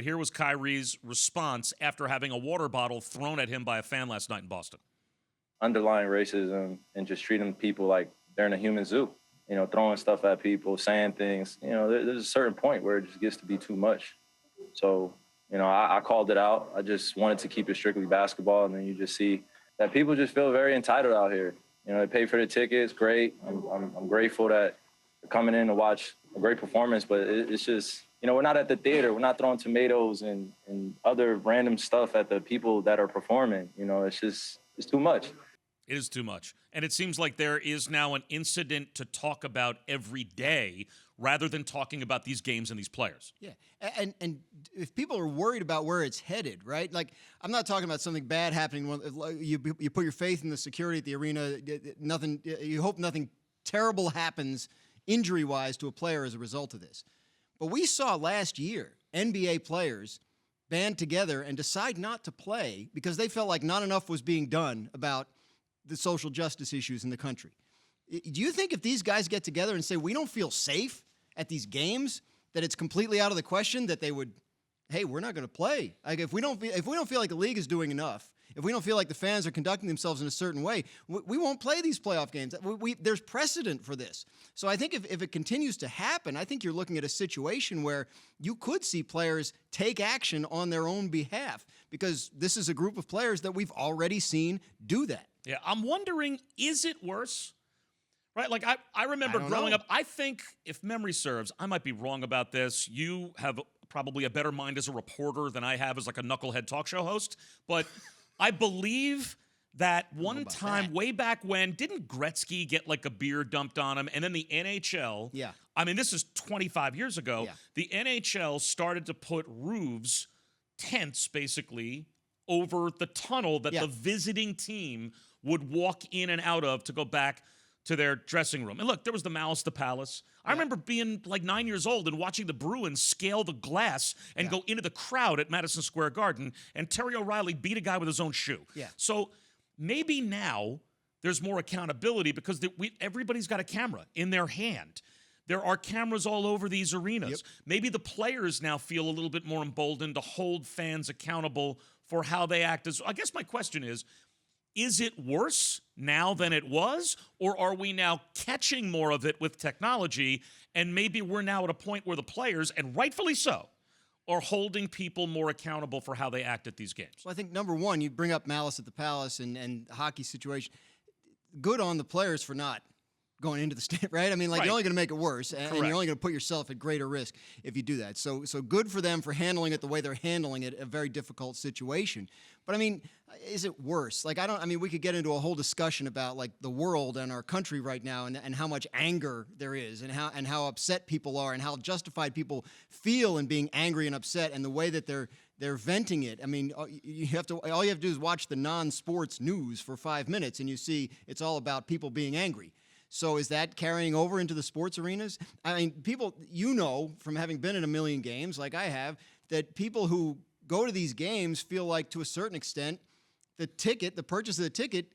Here was Kyrie's response after having a water bottle thrown at him by a fan last night in Boston. Underlying racism and just treating people like they're in a human zoo, throwing stuff at people, saying things, there's a certain point where it just gets to be too much. So, I called it out. I just wanted to keep it strictly basketball. And then you just see that people just feel very entitled out here. They pay for the tickets. Great. I'm grateful that they're coming in to watch a great performance, but it's just, we're not at the theater. We're not throwing tomatoes and other random stuff at the people that are performing. It's too much. It is too much. And it seems like there is now an incident to talk about every day rather than talking about these games and these players. Yeah. And if people are worried about where it's headed, right? Like, I'm not talking about something bad happening. When you put your faith in the security at the arena. You hope nothing terrible happens injury-wise to a player as a result of this. But we saw last year NBA players band together and decide not to play because they felt like not enough was being done about the social justice issues in the country. Do you think if these guys get together and say, we don't feel safe at these games, that it's completely out of the question that they would, hey, we're not going to play? Like, if we don't feel like the league is doing enough, if we don't feel like the fans are conducting themselves in a certain way, we won't play these playoff games. There's precedent for this. So I think if it continues to happen, I think you're looking at a situation where you could see players take action on their own behalf because this is a group of players that we've already seen do that. Yeah, I'm wondering, is it worse? Right? Like, I remember growing up, I think, if memory serves, I might be wrong about this. You have probably a better mind as a reporter than I have as like a knucklehead talk show host. But I believe that one time way back when, didn't Gretzky get like a beer dumped on him? And then the NHL, yeah. I mean, this is 25 years ago, yeah. The NHL started to put roofs, tents basically, over the tunnel that the visiting team would walk in and out of to go back to their dressing room. And look, there was the Malice the Palace. I remember being like 9 years old and watching the Bruins scale the glass and go into the crowd at Madison Square Garden, and Terry O'Reilly beat a guy with his own shoe. Yeah. So maybe now there's more accountability because everybody's got a camera in their hand. There are cameras all over these arenas. Yep. Maybe the players now feel a little bit more emboldened to hold fans accountable for how they act. I guess my question is it worse now than it was, or are we now catching more of it with technology, and maybe we're now at a point where the players, and rightfully so, are holding people more accountable for how they act at these games? Well, I think, number one, you bring up Malice at the Palace and the hockey situation. Good on the players for not going into the stand, right? I mean, like, you're only going to make it worse, and you're only going to put yourself at greater risk if you do that. So good for them for handling it the way they're handling it, a very difficult situation. But, I mean, is it worse? Like, we could get into a whole discussion about, like, the world and our country right now and how much anger there is and how upset people are and how justified people feel in being angry and upset and the way that they're venting it. I mean, all you have to do is watch the non-sports news for 5 minutes and you see it's all about people being angry. So is that carrying over into the sports arenas? I mean, people, from having been in a million games like I have, that people who go to these games feel like, to a certain extent, the purchase of the ticket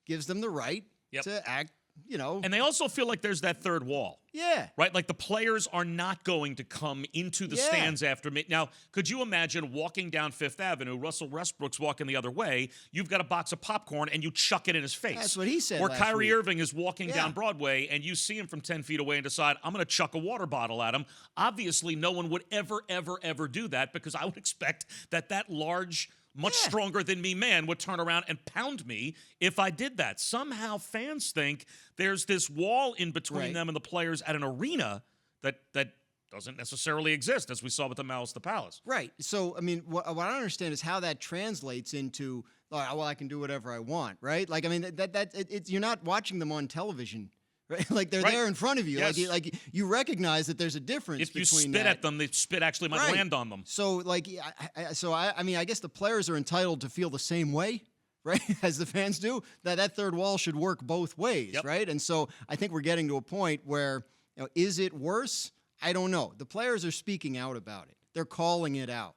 gives them the right to act, And they also feel like there's that third wall. Yeah. Right? Like, the players are not going to come into the stands after me. Now, could you imagine walking down Fifth Avenue, Russell Westbrook's walking the other way, you've got a box of popcorn, and you chuck it in his face? That's what he said Or last Kyrie week. Irving is walking down Broadway, and you see him from 10 feet away and decide, I'm going to chuck a water bottle at him. Obviously, no one would ever, ever, ever do that, because I would expect that large, much stronger than me man would turn around and pound me if I did that. Somehow fans think there's this wall in between them and the players at an arena that doesn't necessarily exist, as we saw with the Malice the Palace. Right. So, I mean, what I don't understand is how that translates into, I can do whatever I want, right? Like, I mean, you're not watching them on television. Right? Like, they're there in front of you. Yes. Like you recognize that there's a difference if you between spit at them, the spit actually might land on them. So, I guess the players are entitled to feel the same way, right, as the fans do. That third wall should work both ways, right? And so I think we're getting to a point where, is it worse? I don't know. The players are speaking out about it. They're calling it out.